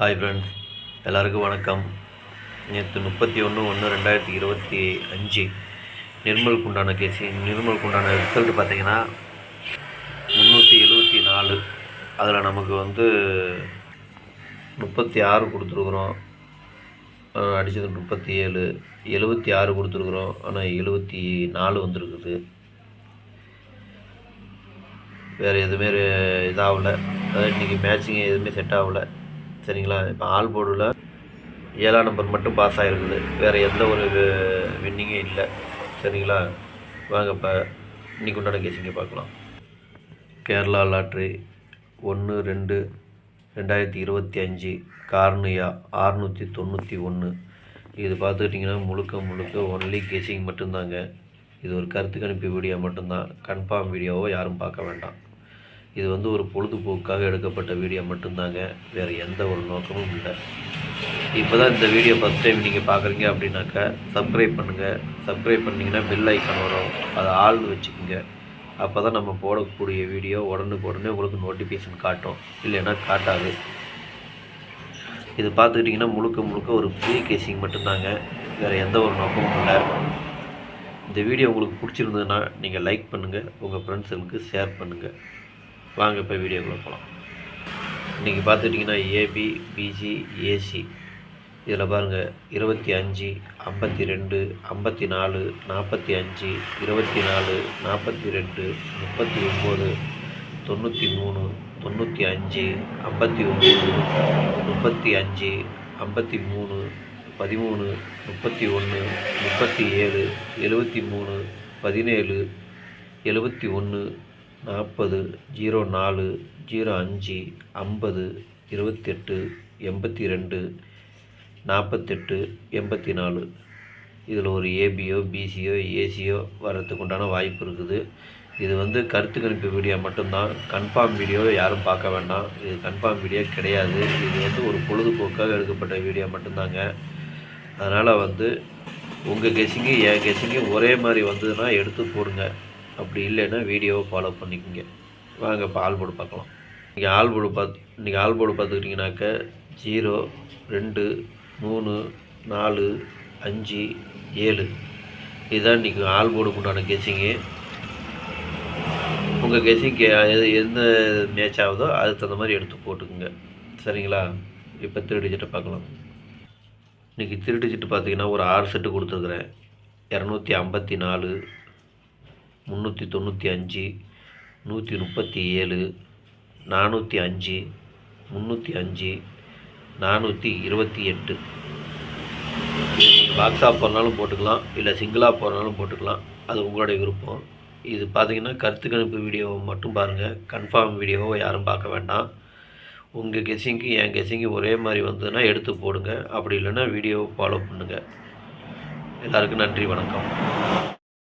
Hi friends, எல்லாருக்கும் வணக்கம். நேற்று 31/1/2025 நிர்மலுக்கு உண்டான நிர்மலுக்கு உண்டான ரிசல்ட் பார்த்திங்கன்னா 374. அதில் நமக்கு 36 கொடுத்துருக்குறோம். அடித்தது 37. 76 கொடுத்துருக்குறோம், ஆனால் 74 வந்துருக்குது. வேறு எதுவுமே இதாகலை. அதாவது இன்றைக்கி மேட்சிங் எதுவுமே செட் ஆகலை. சரிங்களா? இப்போ ஆல் போர்டில் 7ஆம் நம்பர் மட்டும் பாஸ் ஆகிருக்குது. வேறு எந்த ஒரு வின்னிங்கே இல்லை. சரிங்களா? வாங்க இப்போ இன்றைக்கி உண்டான கேசிங்க பார்க்கலாம். Kerala lottery 1/2/2025 cornea 691. இது பார்த்துக்கிட்டிங்கன்னா முழுக்க ஒன்லி கேசிங் மட்டும்தாங்க. இது ஒரு கருத்து கணிப்பு வீடியோ மட்டும்தான். கன்ஃபார்ம் வீடியோவோ யாரும் பார்க்க வேண்டாம். இது ஒரு பொழுதுபோக்காக எடுக்கப்பட்ட வீடியோ மட்டும்தாங்க. வேறு எந்த ஒரு நோக்கமும் இல்லை. இப்போ தான் இந்த வீடியோ ஃபஸ்ட் டைம் நீங்கள் பார்க்குறீங்க அப்படின்னாக்கா சப்ஸ்கிரைப் பண்ணுங்கள். சப்ஸ்கிரைப் பண்ணிங்கன்னா பெல் ஐக்கான் வரும், அதை ஆள் வச்சுக்கோங்க. அப்போ தான் நம்ம போடக்கூடிய வீடியோ உடனே உங்களுக்கு நோட்டிஃபிகேஷன் காட்டும், இல்லைன்னா காட்டாது. இது பார்த்துக்கிட்டிங்கன்னா முழுக்க ஒரு ஃப்ரீ கேசிங் மட்டும்தாங்க. வேறு எந்த ஒரு நோக்கமும் இல்லை. இந்த வீடியோ உங்களுக்கு பிடிச்சிருந்ததுன்னா நீங்கள் லைக் பண்ணுங்கள், உங்கள் ஃப்ரெண்ட்ஸுங்களுக்கு ஷேர் பண்ணுங்கள். வாங்க இப்போ வீடியோக்குள்ளே போகலாம். இன்றைக்கி பார்த்துட்டிங்கன்னா ஏபி, பிஜி, ஏசி இதில் பாருங்கள் 25, 52, 54, 45, 24, 42, 39, 93, 95, 59, 35, 53, 13, 31, 37, 73, 17, 71, 40, 04, 05, 50, 28, 82, 48, 84. இதில் ஒரு ஏபியோ, பிசியோ, ஏசியோ வர்றதுக்கு உண்டான வாய்ப்பு இருக்குது. இது கருத்து கணிப்பு வீடியோ மட்டும்தான். கன்ஃபார்ம் வீடியோ யாரும் பார்க்க வேண்டாம். இது கன்ஃபார்ம் வீடியோ கிடையாது. இது ஒரு பொழுதுபோக்காக எடுக்கப்பட்ட வீடியோ மட்டும்தாங்க. அதனால் உங்கள் கெஸ்ஸிங்கு என் கெஸ்ஸிங்கு ஒரே மாதிரி வந்ததுன்னா எடுத்து போடுங்க. அப்படி இல்லைன்னா வீடியோவை ஃபாலோ பண்ணிக்கோங்க. வாங்க இப்போ ஆல் போர்டு பார்க்கலாம். இன்றைக்கி ஆல் போர்டு பார்த்துக்கிட்டிங்கனாக்க 0, 2, 3, 4, 5, 7 இதுதான் இன்றைக்கி ஆல் போர்டுக்கு உண்டான கெஸ்ஸிங்கு. உங்கள் கெஸ்ஸிங்க்கு எந்த மேட்ச் ஆகுதோ அதுக்கு தகுந்த மாதிரி எடுத்து போட்டுக்குங்க. சரிங்களா? இப்போ 3 டிஜிட்டை பார்க்கலாம். இன்றைக்கி 3 டிஜிட் பார்த்திங்கன்னா ஒரு 6 செட்டு கொடுத்துருக்குறேன். 254, 395, 137, 405, 305, 428. நீங்கள் பாக்ஸாக போகிறனாலும் போட்டுக்கலாம், இல்லை சிங்கிளாக போகிறனாலும் போட்டுக்கலாம். அது உங்களுடைய விருப்பம். இது பார்த்திங்கன்னா கருத்து கணிப்பு வீடியோவை மட்டும் பாருங்கள். கன்ஃபார்ம் வீடியோவை யாரும் பார்க்க வேண்டாம். உங்கள் கெஸ்ஸிங்க்கு என் கெஸ்ஸிங்கு ஒரே மாதிரி வந்ததுன்னா எடுத்து போடுங்க. அப்படி இல்லைன்னா வீடியோவை ஃபாலோ பண்ணுங்கள். எல்லாருக்கும் நன்றி, வணக்கம்.